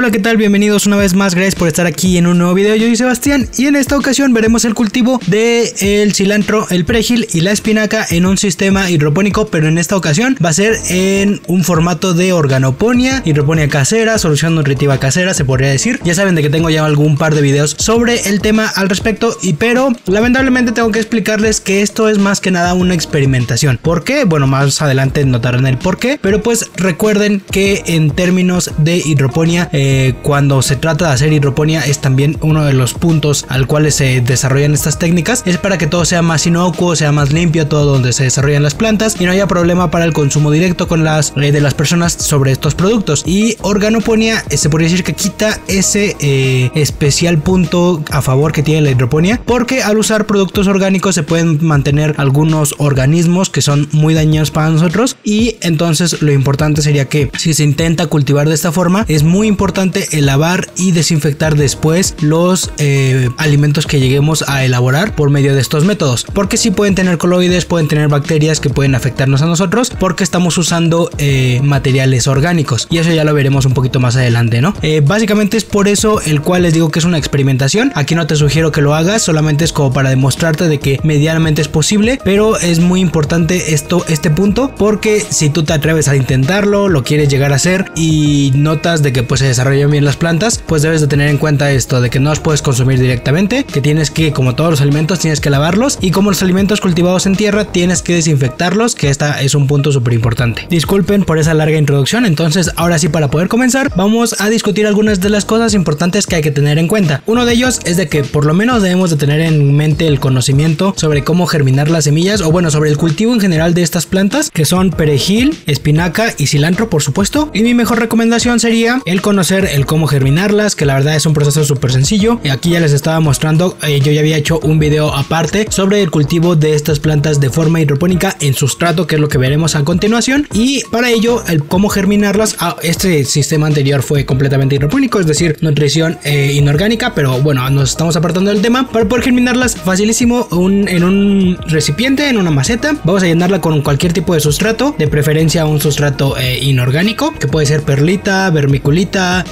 Hola, ¿qué tal? Bienvenidos una vez más, gracias por estar aquí en un nuevo video. Yo soy Sebastián y en esta ocasión veremos el cultivo del cilantro, el perejil y la espinaca en un sistema hidropónico, pero en esta ocasión va a ser en un formato de organoponía, hidroponía casera, solución nutritiva casera, se podría decir. Ya saben de que tengo ya algún par de videos sobre el tema al respecto, pero lamentablemente tengo que explicarles que esto es más que nada una experimentación. ¿Por qué? Bueno, más adelante notarán el por qué, pero pues recuerden que en términos de hidroponía, cuando se trata de hacer hidroponía, es también uno de los puntos al cual se desarrollan estas técnicas, es para que todo sea más inocuo, sea más limpio, todo donde se desarrollan las plantas y no haya problema para el consumo directo con de las personas sobre estos productos. Y organoponía se podría decir que quita ese especial punto a favor que tiene la hidroponía, porque al usar productos orgánicos se pueden mantener algunos organismos que son muy dañinos para nosotros, y entonces lo importante sería que si se intenta cultivar de esta forma, es muy importante el lavar y desinfectar después los alimentos que lleguemos a elaborar por medio de estos métodos, porque sí pueden tener coloides, pueden tener bacterias que pueden afectarnos a nosotros porque estamos usando materiales orgánicos, y eso ya lo veremos un poquito más adelante, ¿no? Básicamente es por eso el cual les digo que es una experimentación. Aquí no te sugiero que lo hagas, solamente es como para demostrarte de que medianamente es posible, pero es muy importante este punto, porque si tú te atreves a intentarlo, lo quieres llegar a hacer y notas de que pues se desarrollan bien las plantas, pues debes de tener en cuenta esto, de que no los puedes consumir directamente, que tienes que, como todos los alimentos, tienes que lavarlos, y como los alimentos cultivados en tierra, tienes que desinfectarlos, que esta es un punto súper importante. Disculpen por esa larga introducción. Entonces ahora sí, para poder comenzar, vamos a discutir algunas de las cosas importantes que hay que tener en cuenta. Uno de ellos es de que por lo menos debemos de tener en mente el conocimiento sobre cómo germinar las semillas, o bueno, sobre el cultivo en general de estas plantas, que son perejil, espinaca y cilantro, por supuesto. Y mi mejor recomendación sería el conocer el cómo germinarlas, que la verdad es un proceso súper sencillo. Aquí ya les estaba mostrando, yo ya había hecho un video aparte sobre el cultivo de estas plantas de forma hidropónica en sustrato, que es lo que veremos a continuación. Y para ello, el cómo germinarlas, este sistema anterior fue completamente hidropónico, es decir, nutrición inorgánica, pero bueno, nos estamos apartando del tema. Para poder germinarlas, facilísimo, en un recipiente, en una maceta, vamos a llenarla con cualquier tipo de sustrato, de preferencia un sustrato inorgánico, que puede ser perlita, vermiculita,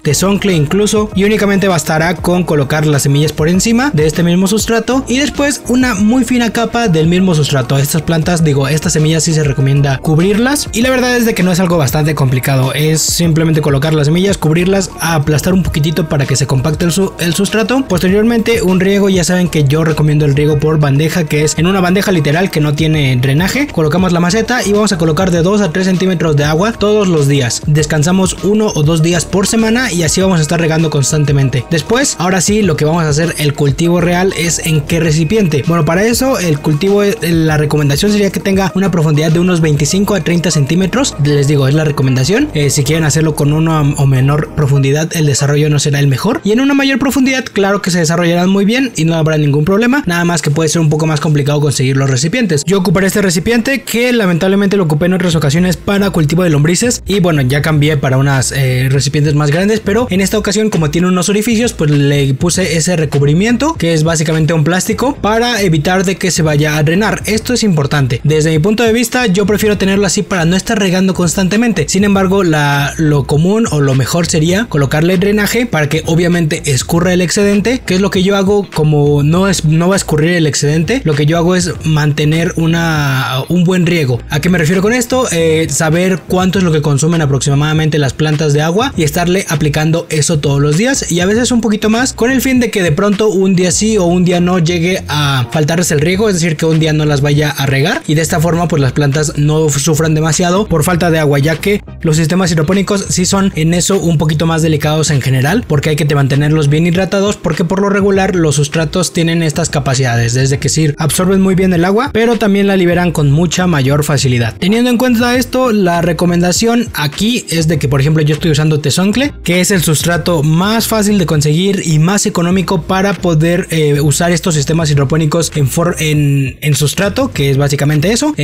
tesoncle incluso, y únicamente bastará con colocar las semillas por encima de este mismo sustrato y después una muy fina capa del mismo sustrato. Estas plantas, estas semillas sí se recomienda cubrirlas, y la verdad es de que no es algo bastante complicado, es simplemente colocar las semillas, cubrirlas, aplastar un poquitito para que se compacte el sustrato. Posteriormente un riego, ya saben que yo recomiendo el riego por bandeja, que es en una bandeja literal que no tiene drenaje. Colocamos la maceta y vamos a colocar de 2 a 3 centímetros de agua todos los días. Descansamos 1 o 2 días por semana y así vamos a estar regando constantemente. Después, ahora sí, lo que vamos a hacer, el cultivo real, es en qué recipiente. Bueno, para eso el cultivo, la recomendación sería que tenga una profundidad de unos 25 a 30 centímetros. Les digo, es la recomendación. Si quieren hacerlo con una o menor profundidad, el desarrollo no será el mejor, y en una mayor profundidad, claro que se desarrollarán muy bien y no habrá ningún problema, nada más que puede ser un poco más complicado conseguir los recipientes. Yo ocuparé este recipiente, que lamentablemente lo ocupé en otras ocasiones para cultivo de lombrices, y bueno, ya cambié para unas recipientes más grandes, pero en esta ocasión, como tiene unos orificios, pues le puse ese recubrimiento, que es básicamente un plástico, para evitar de que se vaya a drenar. Esto es importante. Desde mi punto de vista, yo prefiero tenerlo así para no estar regando constantemente. Sin embargo, lo común o lo mejor sería colocarle drenaje para que obviamente escurra el excedente, que es lo que yo hago. Como no va a escurrir el excedente, lo que yo hago es mantener un buen riego. ¿A qué me refiero con esto? Saber cuánto es lo que consumen aproximadamente las plantas de agua y estarle aplicando eso todos los días, y a veces un poquito más, con el fin de que de pronto un día sí o un día no llegue a faltarles el riego, es decir, que un día no las vaya a regar, y de esta forma pues las plantas no sufran demasiado por falta de agua, ya que los sistemas hidropónicos sí son en eso un poquito más delicados en general, porque hay que mantenerlos bien hidratados, porque por lo regular los sustratos tienen estas capacidades, desde que sí absorben muy bien el agua, pero también la liberan con mucha mayor facilidad. Teniendo en cuenta esto, la recomendación aquí es de que, por ejemplo, yo estoy usando tesoncle, que es el sustrato más fácil de conseguir y más económico para poder usar estos sistemas hidropónicos en sustrato, que es básicamente eso.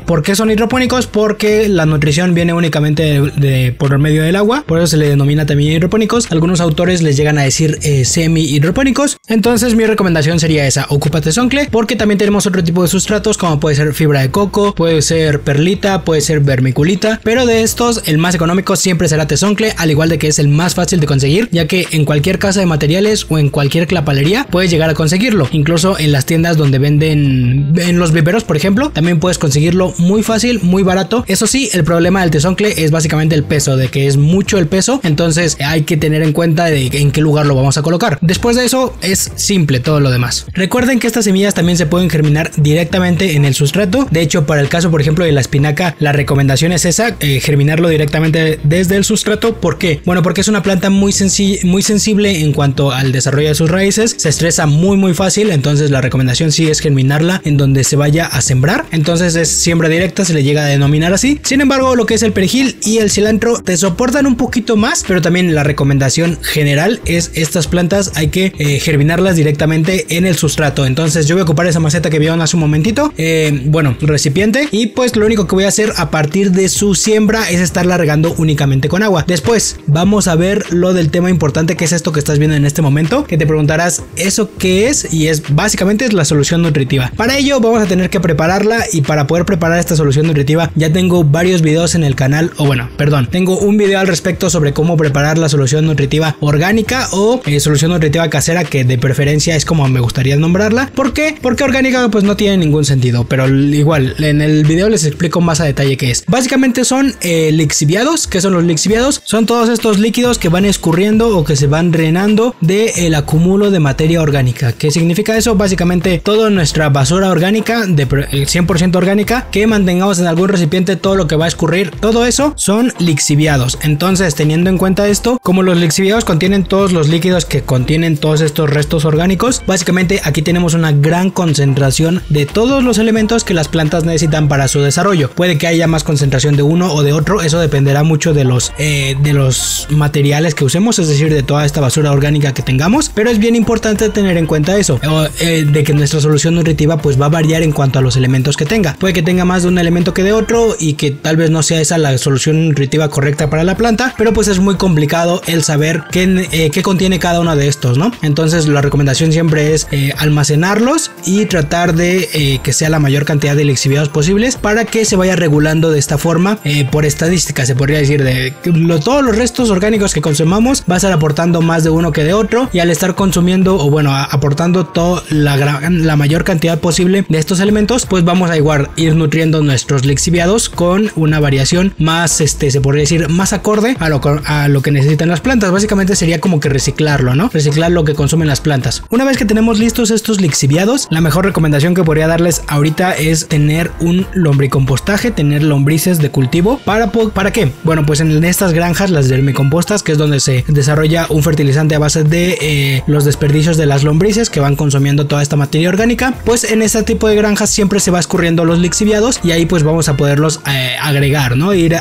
¿Por qué son hidropónicos? Porque la nutrición viene únicamente por medio del agua, por eso se le denomina también hidropónicos. Algunos autores les llegan a decir semi hidropónicos. Entonces mi recomendación sería esa: ocupa tesoncle, porque también tenemos otro tipo de sustratos como puede ser fibra de coco, puede ser perlita, puede ser vermiculita, pero de estos el más económico siempre será tesoncle, al igual de que es el más fácil de conseguir, ya que en cualquier casa de materiales o en cualquier clapalería puedes llegar a conseguirlo. Incluso en las tiendas donde venden, en los viveros por ejemplo, también puedes conseguirlo muy fácil, muy barato. Eso sí, el problema del tesoncle es básicamente el peso, de que es mucho el peso, entonces hay que tener en cuenta de en qué lugar lo vamos a colocar. Después de eso es simple todo lo demás. Recuerden que estas semillas también se pueden germinar directamente en el sustrato. De hecho, para el caso por ejemplo de la espinaca, la recomendación es esa, germinarlo directamente desde el sustrato. ¿Por qué? Bueno, porque es una planta muy sensible en cuanto al desarrollo de sus raíces, se estresa muy fácil, entonces la recomendación sí es germinarla en donde se vaya a sembrar. Entonces es siembra directa, se le llega a denominar así. Sin embargo, lo que es el perejil y el cilantro te soportan un poquito más, pero también la recomendación general es estas plantas hay que germinarlas directamente en el sustrato. Entonces yo voy a ocupar esa maceta que vieron hace un momentito, recipiente, y pues lo único que voy a hacer a partir de su siembra es estarla regando únicamente con agua. Después vamos a ver lo del tema importante, que es esto que estás viendo en este momento, que te preguntarás ¿eso qué es? Y es básicamente la solución nutritiva. Para ello vamos a tener que prepararla, y para poder preparar esta solución nutritiva ya tengo varios videos en el canal, tengo un video al respecto sobre cómo preparar la solución nutritiva orgánica o solución nutritiva casera, que de preferencia es como me gustaría nombrarla. ¿Por qué? Porque orgánica pues no tiene ningún sentido, pero igual en el video les explico más a detalle qué es. Básicamente son lixiviados. ¿Qué son los lixiviados? Son todos estos líquidos que van escurriendo o que se van drenando del acúmulo de materia orgánica. ¿Qué significa eso? Básicamente toda nuestra basura orgánica, de 100% orgánica, que mantengamos en algún recipiente, todo lo que va a escurrir, todo eso son lixiviados. Entonces, teniendo en cuenta esto, como los lixiviados contienen todos los líquidos que contienen todos estos restos orgánicos, básicamente aquí tenemos una gran concentración de todos los elementos que las plantas necesitan para su desarrollo. Puede que haya más concentración de uno o de otro, eso dependerá mucho de los materiales que usemos, es decir, de toda esta basura orgánica que tengamos, pero es bien importante tener en cuenta eso, de que nuestra solución nutritiva pues va a variar en cuanto a los elementos que tenga. Puede que tenga más de un elemento que de otro y que tal vez no sea esa la solución nutritiva correcta para la planta, pero pues es muy complicado el saber qué contiene cada uno de estos, ¿no? Entonces la recomendación siempre es almacenarlos y tratar de que sea la mayor cantidad de lixiviados posibles para que se vaya regulando de esta forma. Por estadística se podría decir de que todos los restos orgánicos que consumamos va a estar aportando más de uno que de otro, y al estar consumiendo aportando toda la mayor cantidad posible de estos elementos, pues vamos a igual ir nutriendo nuestros lixiviados con una variación más, se podría decir, más acorde a lo que necesitan las plantas. Básicamente sería como que reciclarlo, ¿no? Reciclar lo que consumen las plantas. Una vez que tenemos listos estos lixiviados, la mejor recomendación que podría darles ahorita es tener un lombricompostaje, tener lombrices de cultivo. ¿Para qué? Bueno, pues en estas granjas, las vermicompostas, que es donde se desarrolla un fertilizante a base de los desperdicios de las lombrices que van consumiendo toda esta materia orgánica, pues en este tipo de granjas siempre se va escurriendo los lixiviados, y ahí pues vamos a poderlos agregar, ¿no? Ir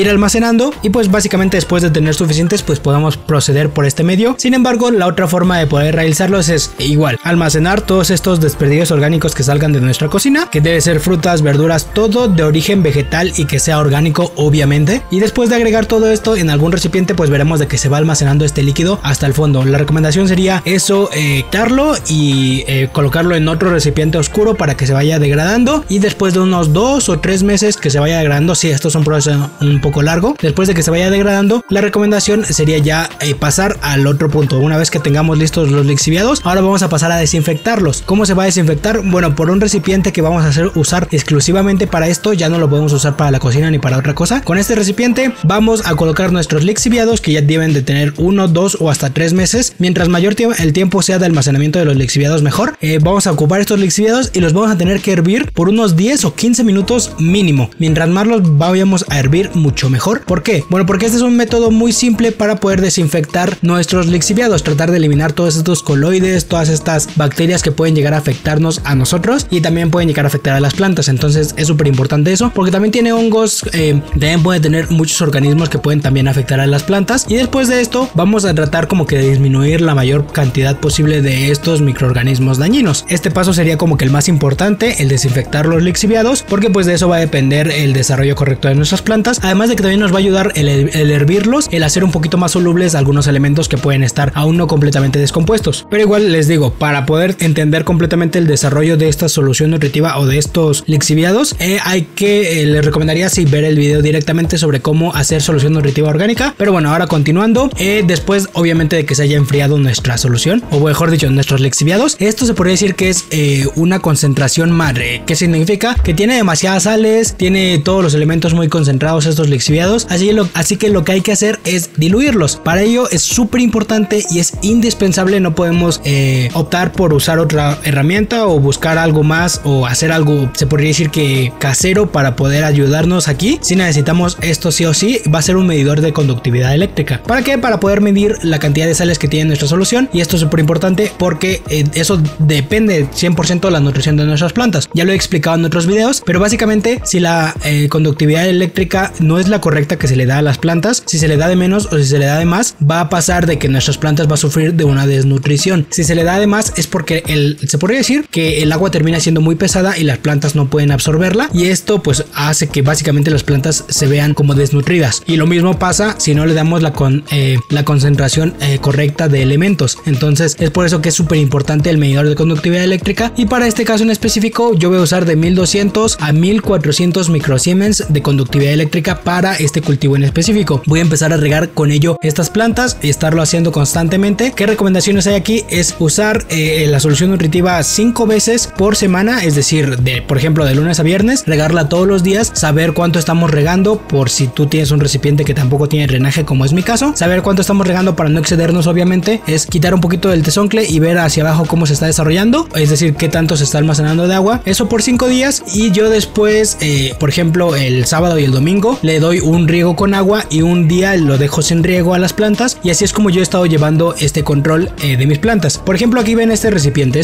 almacenando, y pues básicamente después de tener suficientes pues podamos proceder por este medio. Sin embargo, la otra forma de poder realizarlos es igual almacenar todos estos desperdicios orgánicos que salgan de nuestra cocina, que debe ser frutas, verduras, todo de origen vegetal y que sea orgánico obviamente, y después de agregar todo esto en algún recipiente pues veremos de que se va almacenando este líquido hasta el fondo. La recomendación sería eso, quitarlo y colocarlo en otro recipiente oscuro para que se vaya degradando, y después de unos 2 o 3 meses que se vaya degradando, si estos son procesos un poco largo, después de que se vaya degradando, la recomendación sería ya pasar al otro punto. Una vez que tengamos listos los lixiviados, ahora vamos a pasar a desinfectarlos. ¿Cómo se va a desinfectar? Bueno, por un recipiente que vamos a usar exclusivamente para esto, ya no lo podemos usar para la cocina ni para otra cosa. Con este recipiente vamos a colocar nuestros lixiviados, que ya deben de tener 1, 2 o hasta 3 meses. Mientras mayor el tiempo sea de almacenamiento de los lixiviados, mejor. Vamos a ocupar estos lixiviados y los vamos a tener que hervir por unos 10 o 15 minutos mínimo. Mientras más los vayamos a hervir, mucho mejor. ¿Por qué? Bueno, porque este es un método muy simple para poder desinfectar nuestros lixiviados, tratar de eliminar todos estos coloides, todas estas bacterias que pueden llegar a afectarnos a nosotros y también pueden llegar a afectar a las plantas. Entonces es súper importante eso, porque también tiene hongos, también puede tener muchos organismos que pueden también afectar a las plantas. Y después de esto vamos a tratar como que de disminuir la mayor cantidad posible de estos microorganismos dañinos. Este paso sería como que el más importante, el desinfectar los lixiviados, porque pues de eso va a depender el desarrollo correcto de nuestras plantas. plantas, además de que también nos va a ayudar el hervirlos, el hacer un poquito más solubles algunos elementos que pueden estar aún no completamente descompuestos. Pero igual les digo, para poder entender completamente el desarrollo de esta solución nutritiva o de estos lixiviados, les recomendaría ver el video directamente sobre cómo hacer solución nutritiva orgánica. Pero bueno, ahora continuando, después obviamente de que se haya enfriado nuestra solución, o mejor dicho, nuestros lixiviados, esto se podría decir que es una concentración madre. ¿Qué significa? Que tiene demasiadas sales, tiene todos los elementos muy concentrados estos lixiviados, así que lo que hay que hacer es diluirlos. Para ello es súper importante y es indispensable, no podemos optar por usar otra herramienta o buscar algo más o hacer algo, se podría decir que casero, para poder ayudarnos aquí. Si necesitamos esto sí o sí, va a ser un medidor de conductividad eléctrica. ¿Para qué? Para poder medir la cantidad de sales que tiene nuestra solución, y esto es súper importante porque eso depende 100% de la nutrición de nuestras plantas. Ya lo he explicado en otros videos, pero básicamente si la conductividad eléctrica no es la correcta que se le da a las plantas, si se le da de menos o si se le da de más, va a pasar de que nuestras plantas va a sufrir de una desnutrición. Si se le da de más es porque se podría decir que el agua termina siendo muy pesada y las plantas no pueden absorberla, y esto pues hace que básicamente las plantas se vean como desnutridas. Y lo mismo pasa si no le damos la concentración correcta de elementos. Entonces es por eso que es súper importante el medidor de conductividad eléctrica, y para este caso en específico yo voy a usar de 1200 a 1400 microsiemens de conductividad eléctrica para este cultivo en específico. Voy a empezar a regar con ello estas plantas y estarlo haciendo constantemente. ¿Qué recomendaciones hay aquí? Es usar la solución nutritiva 5 veces por semana, es decir, por ejemplo de lunes a viernes, regarla todos los días, saber cuánto estamos regando, por si tú tienes un recipiente que tampoco tiene drenaje como es mi caso, saber cuánto estamos regando para no excedernos. Obviamente es quitar un poquito del tezoncle y ver hacia abajo cómo se está desarrollando, es decir, qué tanto se está almacenando de agua, eso por 5 días. Y yo después por ejemplo el sábado y el domingo le doy un riego con agua y un día lo dejo sin riego a las plantas, y así es como yo he estado llevando este control de mis plantas. Por ejemplo, aquí ven este recipiente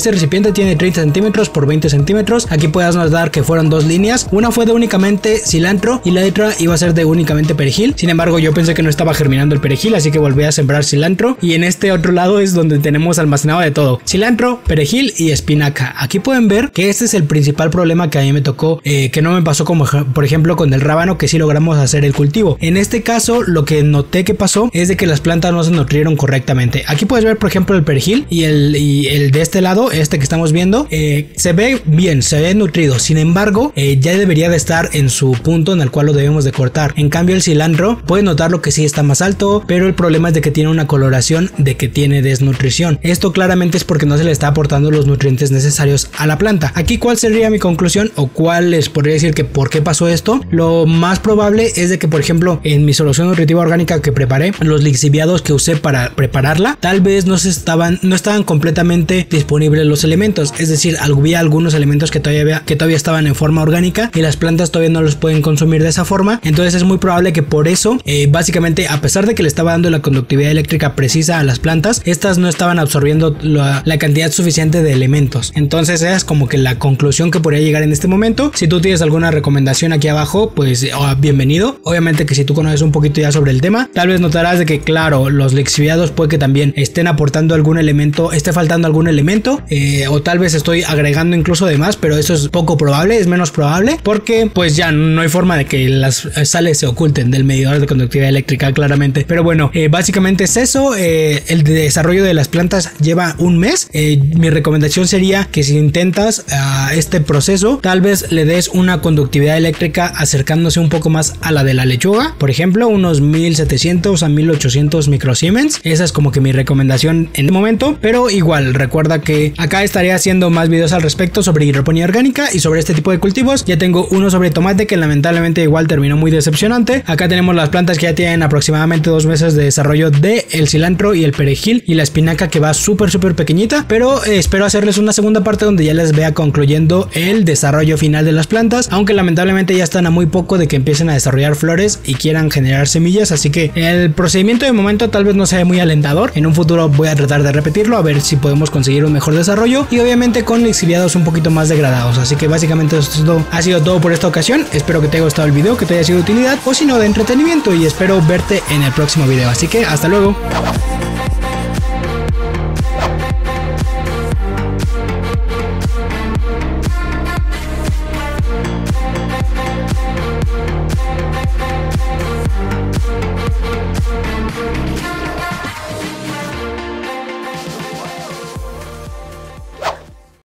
tiene 30 centímetros por 20 centímetros. Aquí puedes notar que fueron dos líneas, una fue de únicamente cilantro y la otra iba a ser de únicamente perejil. Sin embargo, yo pensé que no estaba germinando el perejil, así que volví a sembrar cilantro, y en este otro lado es donde tenemos almacenado de todo: cilantro, perejil y espinaca. Aquí pueden ver que este es el principal problema que a mí me tocó, que no me pasó como por ejemplo con el rábano, que sí logramos hacer el cultivo. En este caso lo que noté que pasó es de que las plantas no se nutrieron correctamente. Aquí puedes ver por ejemplo el perejil y el de este lado, este que estamos viendo, se ve bien, se ve nutrido. Sin embargo, ya debería de estar en su punto en el cual lo debemos de cortar. En cambio el cilantro, puedes notarlo que sí está más alto, pero el problema es de que tiene una coloración de que tiene desnutrición. Esto claramente es porque no se le está aportando los nutrientes necesarios a la planta. Aquí, ¿cuál sería mi conclusión o cuál les podría decir que por qué pasó esto? Lo más probable es de que, por ejemplo, en mi solución nutritiva orgánica que preparé, los lixiviados que usé para prepararla, tal vez no estaban completamente disponibles los elementos. Es decir, había algunos elementos que todavía estaban en forma orgánica y las plantas todavía no los pueden consumir de esa forma. Entonces es muy probable que por eso, básicamente, a pesar de que le estaba dando la conductividad eléctrica precisa a las plantas, estas no estaban absorbiendo la cantidad suficiente de elementos. Entonces esa es como que la conclusión que podría llegar en este momento. Si tú tienes alguna recomendación aquí abajo, pues bienvenido. Obviamente que si tú conoces un poquito ya sobre el tema, tal vez notarás de que claro, los lixiviados puede que también estén aportando algún elemento, esté faltando algún elemento, o tal vez estoy agregando incluso de más, pero eso es poco probable, es menos probable, porque pues ya no hay forma de que las sales se oculten del medidor de conductividad eléctrica, claramente. Pero bueno, básicamente es eso. El desarrollo de las plantas lleva un mes. Mi recomendación sería que si intentas este proceso, tal vez le des una conductividad eléctrica acercándose un poco más a la de la lechuga, por ejemplo unos 1700 a 1800 microsiemens. Esa es como que mi recomendación en el momento, pero igual recuerda que acá estaré haciendo más videos al respecto sobre hidroponía orgánica y sobre este tipo de cultivos. Ya tengo uno sobre tomate que lamentablemente igual terminó muy decepcionante. Acá tenemos las plantas que ya tienen aproximadamente 2 meses de desarrollo de el cilantro y el perejil, y la espinaca que va súper pequeñita, pero espero hacerles una segunda parte donde ya les vea concluyendo el desarrollo final de las plantas, aunque lamentablemente ya están a muy poco de que empiecen a desarrollar flores y quieran generar semillas, así que el procedimiento de momento tal vez no sea muy alentador. En un futuro voy a tratar de repetirlo a ver si podemos conseguir un mejor desarrollo, y obviamente con lixiviados un poquito más degradados. Así que básicamente esto ha sido todo por esta ocasión. Espero que te haya gustado el video, que te haya sido de utilidad o si no de entretenimiento, y espero verte en el próximo video. Así que hasta luego.